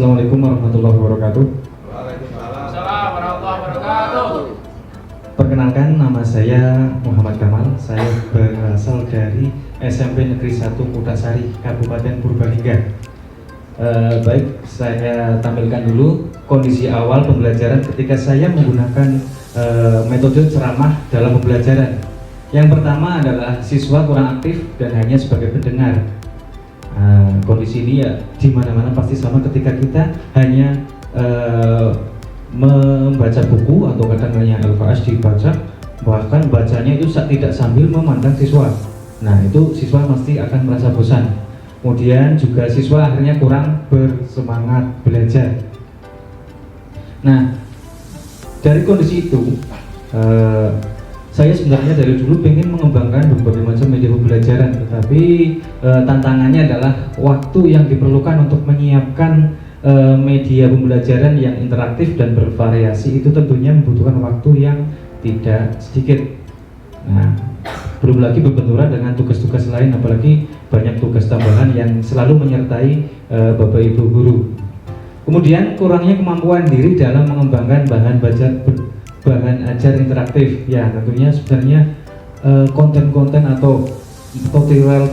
Assalamualaikum warahmatullahi wabarakatuh. Waalaikumsalam warahmatullahi wabarakatuh. Perkenalkan, nama saya Muhammad Kamal. Saya berasal dari SMP Negeri 1 Kutasari, Kabupaten Purbalingga. Baik, saya tampilkan dulu kondisi awal pembelajaran ketika saya menggunakan metode ceramah dalam pembelajaran. Yang pertama adalah siswa kurang aktif dan hanya sebagai pendengar. Kondisi ini ya di mana-mana pasti sama ketika kita hanya membaca buku atau kadang hanya LKS dibaca, bahkan bacanya itu tidak sambil memandang siswa. Nah, itu siswa pasti akan merasa bosan. Kemudian juga siswa akhirnya kurang bersemangat belajar. Nah, dari kondisi itu saya sebenarnya dari dulu pengen mengembangkan berbagai macam media pembelajaran, tetapi tantangannya adalah waktu yang diperlukan untuk menyiapkan media pembelajaran yang interaktif dan bervariasi itu tentunya membutuhkan waktu yang tidak sedikit. Nah, belum lagi berbenturan dengan tugas-tugas lain, apalagi banyak tugas tambahan yang selalu menyertai Bapak Ibu guru. Kemudian kurangnya kemampuan diri dalam mengembangkan bahan ajar interaktif. Ya, tentunya sebenarnya konten-konten atau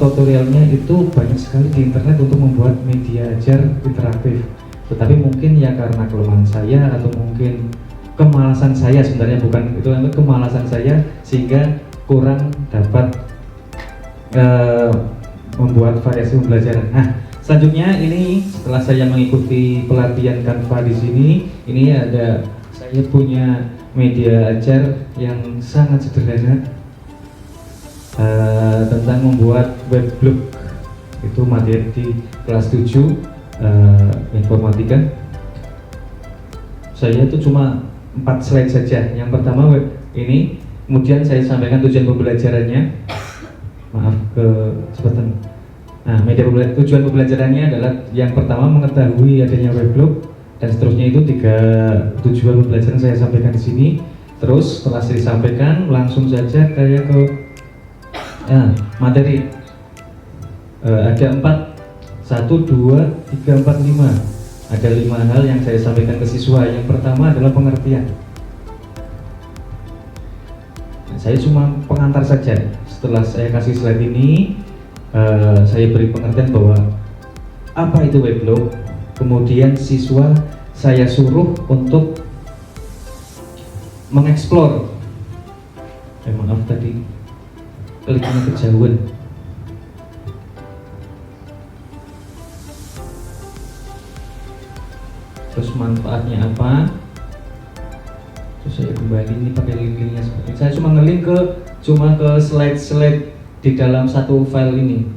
tutorialnya itu banyak sekali di internet untuk membuat media ajar interaktif. Tetapi mungkin ya karena kelemahan saya atau mungkin kemalasan saya, sebenarnya bukan itu, kemalasan saya sehingga kurang dapat membuat variasi pembelajaran. Nah, selanjutnya ini setelah saya mengikuti pelatihan Canva di sini, ini ada saya punya media ajar yang sangat sederhana tentang membuat webblog. Itu materi di kelas 7 informatika. Saya itu cuma 4 slide saja. Yang pertama web ini, kemudian saya sampaikan tujuan pembelajarannya. Maaf kecepatan. Nah, tujuan pembelajarannya adalah yang pertama mengetahui adanya weblog, dan seterusnya itu 3 tujuan pembelajaran saya sampaikan di sini. Terus setelah saya sampaikan langsung saja kayak ke materi. Ada 1, 2, 3, 4, 5. Ada 5 hal yang saya sampaikan ke siswa. Yang pertama adalah pengertian. Nah, saya cuma pengantar saja. Setelah saya kasih slide ini, saya beri pengertian bahwa apa itu weblog. Kemudian siswa saya suruh untuk mengeksplor. Maaf tadi kliknya kejauhan. Terus manfaatnya apa? Terus saya kembali ini pakai link-linknya seperti saya cuma nge-link ke slide-slide di dalam satu file ini.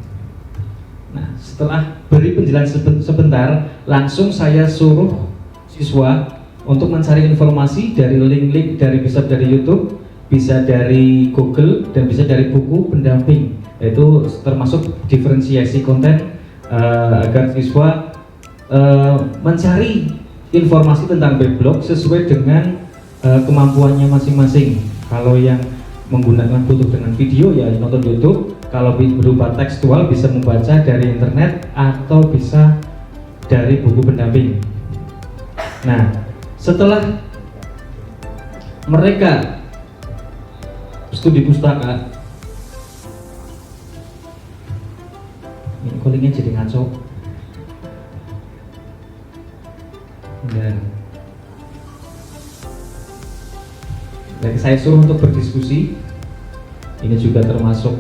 Nah, setelah beri penjelasan sebentar, langsung saya suruh siswa untuk mencari informasi dari link-link, bisa dari YouTube, bisa dari Google, dan bisa dari buku pendamping. Yaitu termasuk diferensiasi konten agar siswa mencari informasi tentang weblog sesuai dengan kemampuannya masing-masing. Kalau yang menggunakan butuh dengan video ya nonton YouTube, kalau berupa tekstual bisa membaca dari internet atau bisa dari buku pendamping. Nah, setelah mereka studi pustaka, ini callingnya jadi ngaco. Dan saya suruh untuk berdiskusi. Ini juga termasuk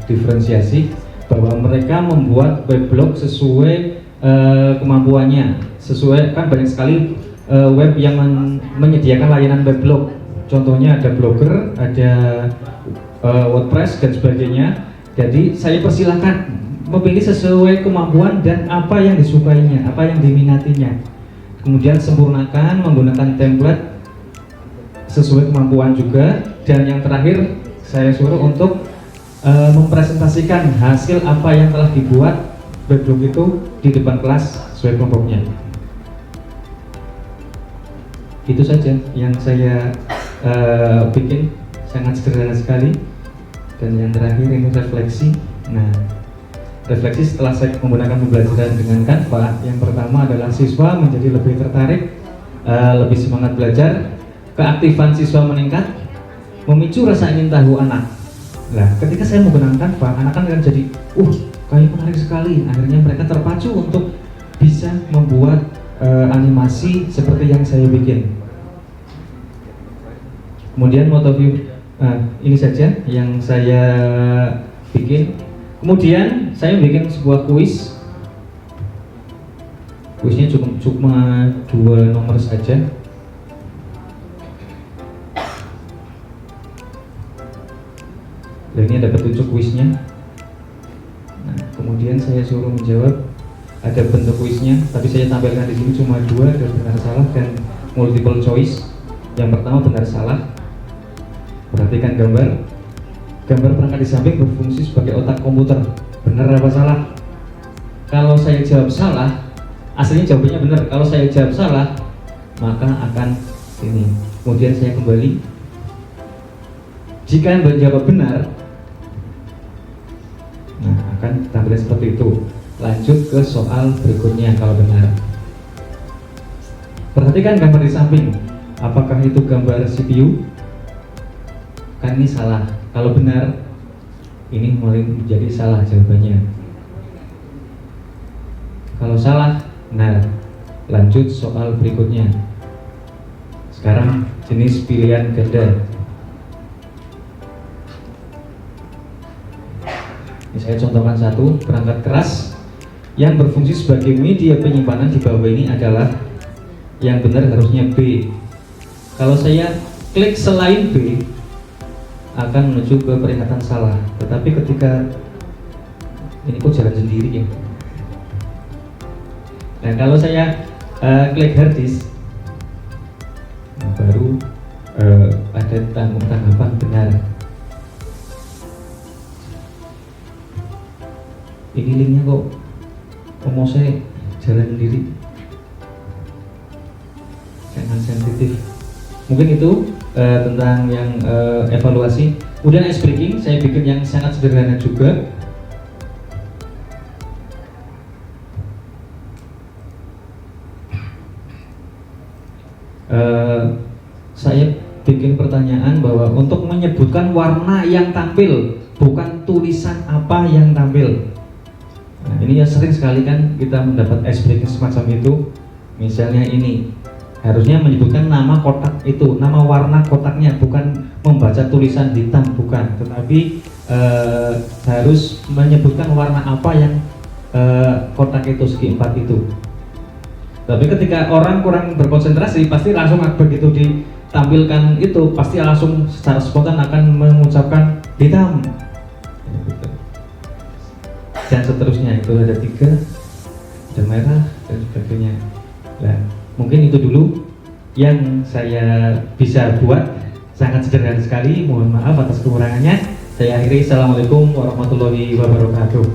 diferensiasi bahwa mereka membuat weblog sesuai kemampuannya. Sesuai, kan banyak sekali web yang menyediakan layanan weblog. Contohnya ada Blogger, ada WordPress dan sebagainya. Jadi saya persilahkan memilih sesuai kemampuan dan apa yang disukainya, apa yang diminatinya. Kemudian sempurnakan menggunakan template sesuai kemampuan juga. Dan yang terakhir saya suruh untuk mempresentasikan hasil apa yang telah dibuat weblog itu di depan kelas sesuai kelompoknya. Itu saja yang saya bikin, sangat sederhana sekali. Dan yang terakhir ini refleksi. Nah, refleksi setelah saya menggunakan pembelajaran dengan Canva. Yang pertama adalah siswa menjadi lebih tertarik, lebih semangat belajar, keaktifan siswa meningkat, memicu rasa ingin tahu anak. Nah, ketika saya menggunakan Canva, anak kan akan jadi, kayak menarik sekali. Akhirnya mereka terpacu untuk bisa membuat animasi seperti yang saya bikin. Kemudian motoview, ini saja yang saya bikin. Kemudian saya bikin sebuah kuis. Kuisnya cuma 2 nomor saja. Dan ini ada petunjuk kuisnya. Nah, kemudian saya suruh menjawab. Ada bentuk kuisnya, tapi saya tampilkan di sini cuma 2, ada benar salah dan multiple choice. Yang pertama benar salah. Perhatikan gambar. Gambar perangkat di samping berfungsi sebagai otak komputer. Benar apa salah? Kalau saya jawab salah, aslinya jawabannya benar. Kalau saya jawab salah, maka akan ini. Kemudian saya kembali. Jika Anda jawab benar, nah akan tampilnya seperti itu. Lanjut ke soal berikutnya kalau benar. Perhatikan gambar di samping. Apakah itu gambar CPU? Kan ini salah. Kalau benar, ini mulai menjadi salah jawabannya. Kalau salah, benar. Lanjut soal berikutnya. Sekarang jenis pilihan ganda. Ini saya contohkan satu, perangkat keras yang berfungsi sebagai media penyimpanan di bawah ini adalah yang benar harusnya B. Kalau saya klik selain B, akan menuju ke peringatan salah. Tetapi ketika ini kok jalan sendiri ya. Nah, kalau saya klik hard disk, baru ada tanggapan benar. Ini linknya kok saya jalan sendiri. Jangan sensitif. Mungkin itu tentang yang evaluasi. Kemudian ice breaking saya bikin yang sangat sederhana juga. Saya bikin pertanyaan bahwa untuk menyebutkan warna yang tampil, bukan tulisan apa yang tampil. Nah, ini ya sering sekali kan kita mendapat ice breaking semacam itu. Misalnya ini harusnya menyebutkan nama kotak itu, nama warna kotaknya, bukan membaca tulisan hitam, bukan, tetapi harus menyebutkan warna apa yang kotak itu, segi 4 itu. Tapi ketika orang kurang berkonsentrasi, pasti langsung begitu ditampilkan itu, pasti langsung secara spontan akan mengucapkan hitam dan seterusnya. Itu ada 3, ada merah dan sebagainya. Nah, mungkin itu dulu yang saya bisa buat, sangat sederhana sekali. Mohon maaf atas kekurangannya. Saya akhiri. Assalamualaikum warahmatullahi wabarakatuh.